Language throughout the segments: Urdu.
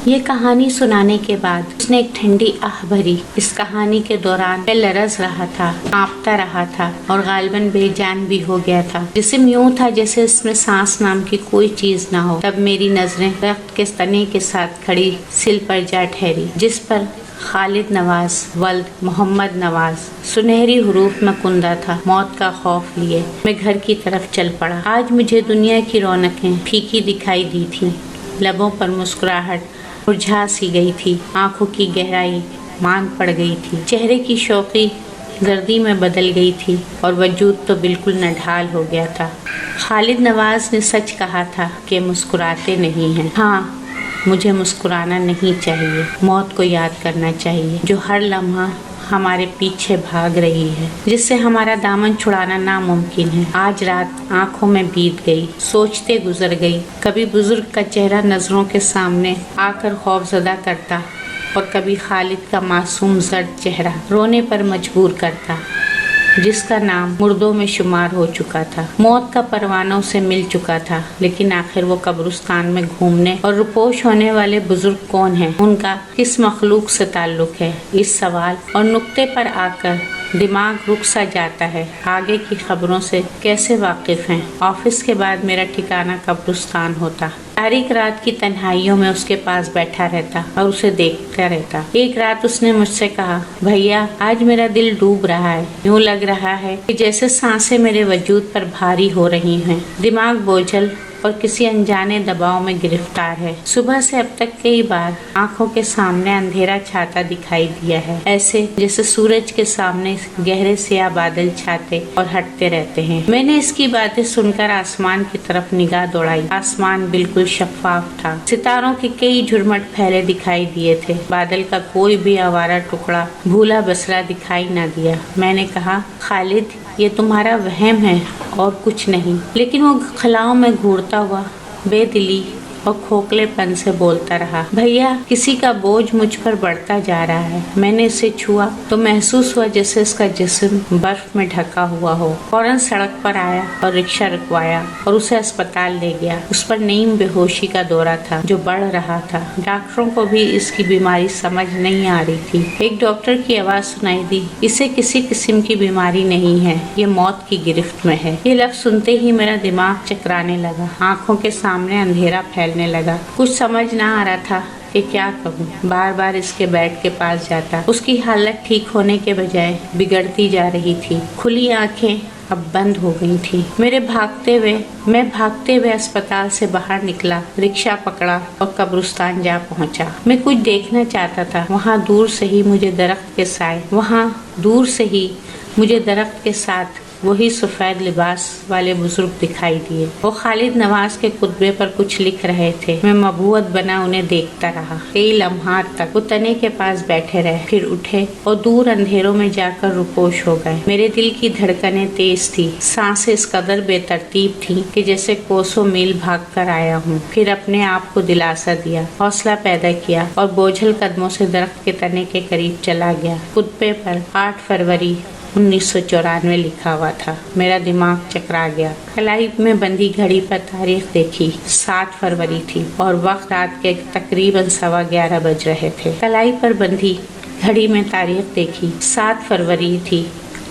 یہ کہانی سنانے کے بعد اس نے ایک ٹھنڈی آہ بھری۔ اس کہانی کے دوران میں لرز رہا تھا، کانپتا رہا تھا اور غالباً بے جان بھی ہو گیا تھا۔ جسم یوں تھا جیسے اس میں سانس نام کی کوئی چیز نہ ہو۔ تب میری نظریں درخت کے تنے کے ساتھ کھڑی سل پر جا ٹھہری، جس پر خالد نواز ولد محمد نواز سنہری حروف میں کندہ تھا۔ موت کا خوف لیے میں گھر کی طرف چل پڑا۔ آج مجھے دنیا کی رونقیں پھیکی دکھائی دی تھی، لبوں پر مسکراہٹ مرجھا سی گئی تھی، آنکھوں کی گہرائی ماند پڑ گئی تھی، چہرے کی شوخی زردی میں بدل گئی تھی اور وجود تو بالکل نڈھال ہو گیا تھا۔ خالد نواز نے سچ کہا تھا کہ مسکراتے نہیں ہیں۔ ہاں، مجھے مسکرانا نہیں چاہیے، موت کو یاد کرنا چاہیے جو ہر لمحہ ہمارے پیچھے بھاگ رہی ہے، جس سے ہمارا دامن چھڑانا ناممکن ہے۔ آج رات آنکھوں میں بیت گئی، سوچتے گزر گئی۔ کبھی بزرگ کا چہرہ نظروں کے سامنے آ کر خوف زدہ کرتا اور کبھی خالد کا معصوم زرد چہرہ رونے پر مجبور کرتا، جس کا نام مردوں میں شمار ہو چکا تھا، موت کا پروانوں سے مل چکا تھا۔ لیکن آخر وہ قبرستان میں گھومنے اور روپوش ہونے والے بزرگ کون ہیں؟ ان کا کس مخلوق سے تعلق ہے؟ اس سوال اور نقطے پر آ کر دماغ رک سا جاتا ہے۔ آگے کی خبروں سے کیسے واقف ہیں؟ آفس کے بعد میرا ٹھکانہ قبرستان ہوتا۔ تاریک رات کی تنہائیوں میں اس کے پاس بیٹھا رہتا اور اسے دیکھتا رہتا۔ ایک رات اس نے مجھ سے کہا، بھیا آج میرا دل ڈوب رہا ہے، یوں لگ رہا ہے کہ جیسے سانسیں میرے وجود پر بھاری ہو رہی ہیں، دماغ بوجھل اور کسی انجانے دباؤ میں گرفتار ہے۔ صبح سے اب تک کئی بار آنکھوں کے سامنے اندھیرا چھاتا دکھائی دیا ہے، ایسے جیسے سورج کے سامنے گہرے سیاہ بادل چھاتے اور ہٹتے رہتے ہیں۔ میں نے اس کی باتیں سن کر آسمان کی طرف نگاہ دوڑائی۔ آسمان بالکل شفاف تھا، ستاروں کے کئی جھرمٹ پھیلے دکھائی دیے تھے، بادل کا کوئی بھی آوارہ ٹکڑا بھولا بسرا دکھائی نہ دیا۔ میں نے کہا، خالد یہ تمہارا وہم ہے اور کچھ نہیں۔ لیکن وہ خلاؤں میں گھورتا ہوا بے دلی اور کھوکھلے پن سے بولتا رہا، بھیا کسی کا بوجھ مجھ پر بڑھتا جا رہا ہے۔ میں نے اسے چھوا تو محسوس ہوا جیسے اس کا جسم برف میں ڈھکا ہوا ہو۔ فوراً سڑک پر آیا اور رکشہ رکوایا اور اسے اسپتال لے گیا۔ اس پر نیم بے ہوشی کا دورہ تھا جو بڑھ رہا تھا۔ ڈاکٹروں کو بھی اس کی بیماری سمجھ نہیں آ رہی تھی۔ ایک ڈاکٹر کی آواز سنائی دی، اسے کسی قسم کی بیماری نہیں ہے، یہ موت کی گرفت میں ہے۔ یہ لفظ سنتے ہی میرا دماغ چکرانے لگا، آنکھوں کے سامنے اندھیرا پھیلنے لگا۔ کچھ سمجھ نہ آ رہا تھا کہ کیا کہوں۔ بار بار اس کے بیڈ کے پاس جاتا، اس کی حالت ٹھیک ہونے کے بجائے بگڑتی جا رہی تھی۔ کھلی آنکھیں اب بند ہو گئی تھی۔ میں بھاگتے ہوئے اسپتال سے باہر نکلا، رکشہ پکڑا اور قبرستان جا پہنچا۔ میں کچھ دیکھنا چاہتا تھا۔ وہاں دور سے ہی مجھے درخت کے ساتھ وہی سفید لباس والے بزرگ دکھائی دیے۔ وہ خالد نواز کے خطبے پر کچھ لکھ رہے تھے۔ میں مبہوت بنا انہیں دیکھتا رہا۔ کئی لمحات تک وہ تنے کے پاس بیٹھے رہے، پھر اٹھے اور دور اندھیروں میں جا کر روپوش ہو گئے۔ میرے دل کی دھڑکنیں تیز تھی، سانسیں اس قدر بے ترتیب تھیں کہ جیسے کوسوں میل بھاگ کر آیا ہوں۔ پھر اپنے آپ کو دلاسا دیا، حوصلہ پیدا کیا اور بوجھل قدموں سے درخت کے تنے کے قریب چلا گیا۔ خطبے پر 8 فروری 1994 لکھا ہوا تھا۔ میرا دماغ چکرا گیا۔ کلائی میں بندھی گھڑی پر تاریخ دیکھی، 7 فروری تھی اور وقت رات کے تقریباً 11:15 بج رہے تھے۔ کلائی پر بندھی گھڑی میں تاریخ دیکھی، 7 فروری تھی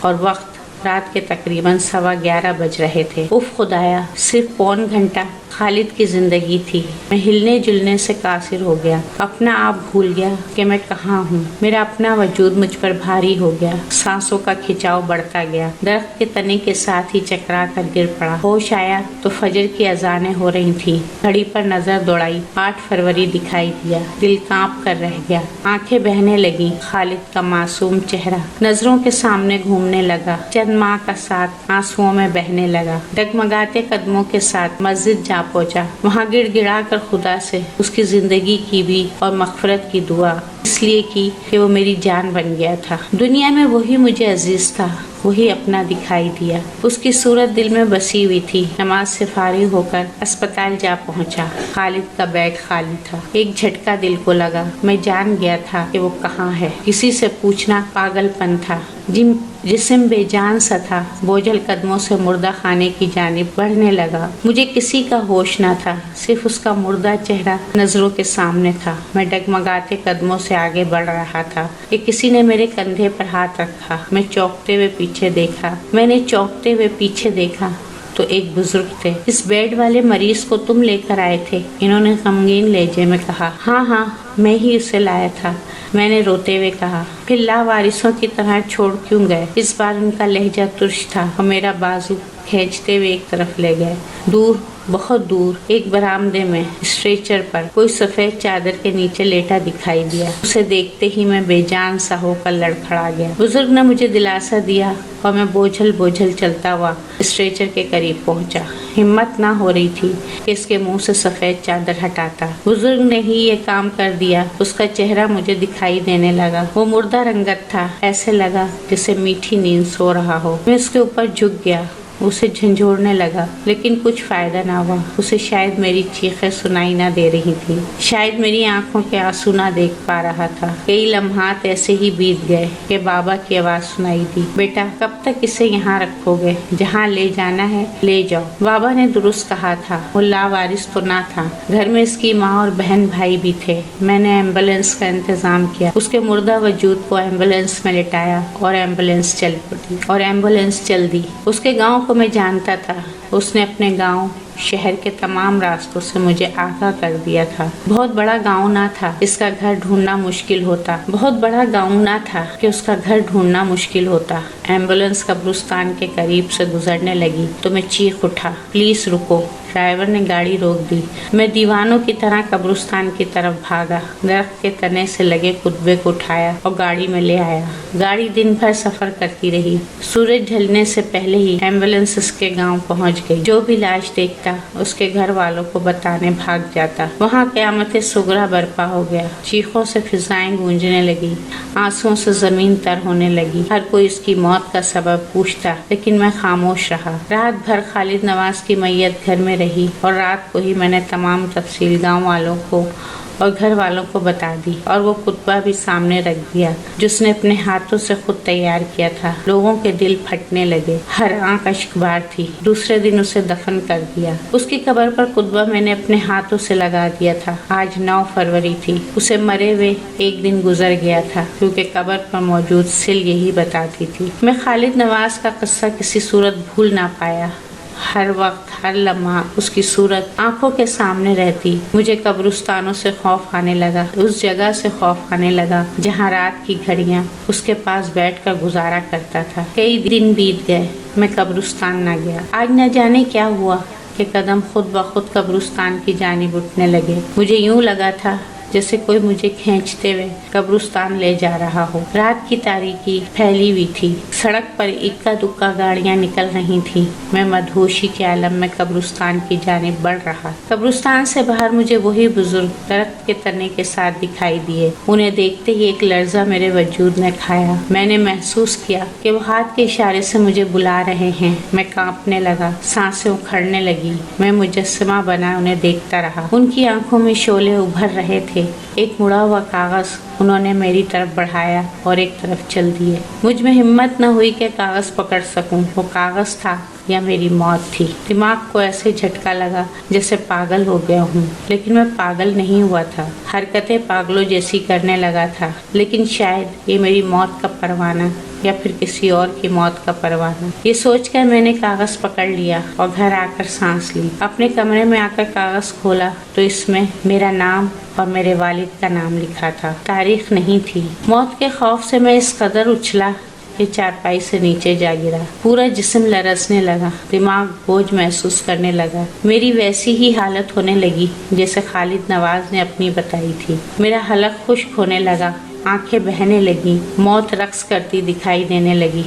اور وقت رات کے تقریباً 11:15 بج رہے تھے۔ اف خدایا، صرف پون گھنٹہ خالد کی زندگی تھی۔ میں ہلنے جلنے سے قاصر ہو گیا، اپنا آپ بھول گیا کہ میں کہاں ہوں۔ میرا اپنا وجود مجھ پر بھاری ہو گیا، سانسوں کا کھچاؤ بڑھتا گیا، درخت کے تنے کے ساتھ ہی چکرا کر گر پڑا۔ ہوش آیا تو فجر کی اذانیں ہو رہی تھیں۔ گھڑی پر نظر دوڑائی، 8 فروری دکھائی دیا۔ دل کانپ کر رہ گیا، آنکھیں بہنے لگی۔ خالد کا معصوم چہرہ نظروں کے سامنے گھومنے لگا، چند ماہ کا ساتھ آنسوؤں میں بہنے لگا۔ ڈگمگاتے قدموں کے ساتھ مسجد جا پہنچا، وہاں گڑ گڑا کر خدا سے اس کی زندگی کی بھی اور مغفرت کی دعا اس لیے کی کہ وہ میری جان بن گیا تھا۔ دنیا میں وہی مجھے عزیز تھا، وہی اپنا دکھائی دیا۔ اس کی صورت دل میں بسی ہوئی تھی۔ نماز سے فارغ ہو کر اسپتال جا پہنچا۔ خالد کا بیڈ خالی تھا۔ ایک جھٹکا دل کو لگا۔ میں جان گیا تھا کہ وہ کہاں ہے۔ کسی سے پوچھنا پاگل پن تھا۔ جسم بے جان سا تھا، بوجھل قدموں سے مردہ خانے کی جانب بڑھنے لگا۔ مجھے کسی کا ہوش نہ تھا، صرف اس کا مردہ چہرہ نظروں کے سامنے تھا۔ میں ڈگمگاتے قدموں سے آگے بڑھ رہا تھا کہ کسی نے میرے کندھے پر ہاتھ رکھا۔ میں نے چونکتے ہوئے پیچھے دیکھا تو ایک بزرگ تھے۔ اس بیڈ والے مریض کو تم لے کر آئے تھے؟ انہوں نے غمگین لہجے میں کہا۔ ہاں میں ہی اسے لایا تھا، میں نے روتے ہوئے کہا۔ پھر لاوارثوں کی طرح چھوڑ کیوں گئے؟ اس بار ان کا لہجہ ترش تھا اور میرا بازو کھینچتے ہوئے ایک طرف لے گئے۔ دور، بہت دور ایک برآمدے میں اسٹریچر پر کوئی سفید چادر کے نیچے لیٹا دکھائی دیا۔ اسے دیکھتے ہی میں بے جان سا ہو کر لڑکھڑا گیا۔ بزرگ نے مجھے دلاسا دیا اور میں بوجھل چلتا ہوا اسٹریچر کے قریب پہنچا۔ ہمت نہ ہو رہی تھی کہ اس کے منہ سے سفید چادر ہٹاتا۔ بزرگ نے ہی یہ کام کر دیا۔ اس کا چہرہ مجھے دکھائی دینے لگا۔ وہ مردہ رنگت تھا، ایسے لگا جیسے میٹھی نیند سو رہا ہو۔ میں اس کے اوپر جھک گیا، اسے جھنجھوڑنے لگا، لیکن کچھ فائدہ نہ ہوا۔ اسے شاید میری چیخیں سنائی نہ دے رہی تھی، شاید میری آنکھوں کے آنسو نہ دیکھ پا رہا تھا۔ کئی لمحات ایسے ہی بیت گئے کہ بابا کی آواز سنائی دی، بیٹا کب تک اسے یہاں رکھو گے؟ جہاں لے جانا ہے لے جاؤ۔ بابا نے درست کہا تھا، وہ لاوارث تو نہ تھا، گھر میں اس کی ماں اور بہن بھائی بھی تھے۔ میں نے ایمبولینس کا انتظام کیا، اس کے مردہ وجود کو ایمبولینس میں لٹایا اور ایمبولینس چل دی۔ اس کے گاؤں کو میں جانتا تھا، اس نے اپنے گاؤں شہر کے تمام راستوں سے مجھے آگاہ کر دیا تھا۔ بہت بڑا گاؤں نہ تھا اس کا گھر ڈھونڈنا مشکل ہوتا۔ ایمبولینس قبرستان کے قریب سے گزرنے لگی تو میں چیخ اٹھا، پلیز رکو۔ ڈرائیور نے گاڑی روک دی۔ میں دیوانوں کی طرح قبرستان کی طرف بھاگا، درخت کے تنے سے لگے کتبے کو اٹھایا اور گاڑی میں لے آیا۔ گاڑی دن بھر سفر کرتی رہی۔ سورج ڈھلنے سے پہلے ہی ایمبولینس اس کے گاؤں پہنچ گئی۔ جو بھی لاش دیکھتا اس کے گھر والوں کو بتانے بھاگ جاتا۔ وہاں قیامت صغریٰ برپا ہو گیا۔ چیخوں سے فضائیں گونجنے لگی، آنسوؤں سے زمین تر ہونے لگی۔ ہر کوئی اس کی موت کا سبب پوچھتا، لیکن میں خاموش رہا۔ رات بھر خالد نواز کی میت گھر میں رہی اور رات کو ہی میں نے تمام تفصیل گاؤں والوں کو اور گھر والوں کو بتا دی اور وہ کتبہ بھی سامنے رکھ دیا جو اس نے اپنے ہاتھوں سے خود تیار کیا تھا۔ لوگوں کے دل پھٹنے لگے، ہر آنکھ اشکبار تھی۔ دوسرے دن اسے دفن کر دیا۔ اس کی قبر پر کتبہ میں نے اپنے ہاتھوں سے لگا دیا تھا۔ آج 9 فروری تھی۔ اسے مرے ہوئے ایک دن گزر گیا تھا، کیونکہ قبر پر موجود سل یہی بتاتی تھی۔ میں خالد نواز کا قصہ کسی صورت بھول نہ پایا۔ ہر وقت، ہر لمحہ اس کی صورت آنکھوں کے سامنے رہتی۔ مجھے قبرستانوں سے خوف آنے لگا، اس جگہ سے خوف آنے لگا جہاں رات کی گھڑیاں اس کے پاس بیٹھ کر گزارا کرتا تھا۔ کئی دن بیت گئے، میں قبرستان نہ گیا۔ آج نہ جانے کیا ہوا کہ قدم خود بخود قبرستان کی جانب اٹھنے لگے۔ مجھے یوں لگا تھا جیسے کوئی مجھے کھینچتے ہوئے قبرستان لے جا رہا ہو۔ رات کی تاریکی پھیلی ہوئی تھی، سڑک پر اکا دکا گاڑیاں نکل رہی تھیں۔ میں مدہوشی کے عالم میں قبرستان کی جانب بڑھ رہا۔ قبرستان سے باہر مجھے وہی بزرگ درخت کے تنے کے ساتھ دکھائی دیے۔ انہیں دیکھتے ہی ایک لرزہ میرے وجود نے کھایا۔ میں نے محسوس کیا کہ وہ ہاتھ کے اشارے سے مجھے بلا رہے ہیں۔ میں کانپنے لگا، سانسیں اکھڑنے لگی۔ میں مجسمہ بنا انہیں دیکھتا رہا۔ ان کی آنکھوں میں شعلے ابھر رہے تھے۔ ایک مڑا ہوا کاغذ انہوں نے میری طرف بڑھایا اور ایک طرف چل دیے۔ مجھ میں ہمت نہ ہوئی کہ کاغذ پکڑ سکوں۔ وہ کاغذ تھا یا میری موت تھی؟ دماغ کو ایسے جھٹکا لگا جیسے پاگل ہو گیا ہوں، لیکن میں پاگل نہیں ہوا تھا۔ حرکتیں پاگلوں جیسی کرنے لگا تھا، لیکن شاید یہ میری موت کا پروانہ یا پھر کسی اور کی موت کا پروانہ۔ یہ سوچ کر میں نے کاغذ پکڑ لیا اور گھر آ کر سانس لی۔ اپنے کمرے میں آ کر کاغذ کھولا تو اس میں میرا نام اور میرے والد کا نام لکھا تھا، تاریخ نہیں تھی۔ موت کے خوف سے میں اس قدر اچھلا کہ چارپائی سے نیچے جا گرا۔ پورا جسم لرزنے لگا، دماغ بوجھ محسوس کرنے لگا۔ میری ویسی ہی حالت ہونے لگی جیسے خالد نواز نے اپنی بتائی تھی۔ میرا حلق خشک ہونے لگا، آنکھیں بہنے لگی، موت رقص کرتی دکھائی دینے لگی۔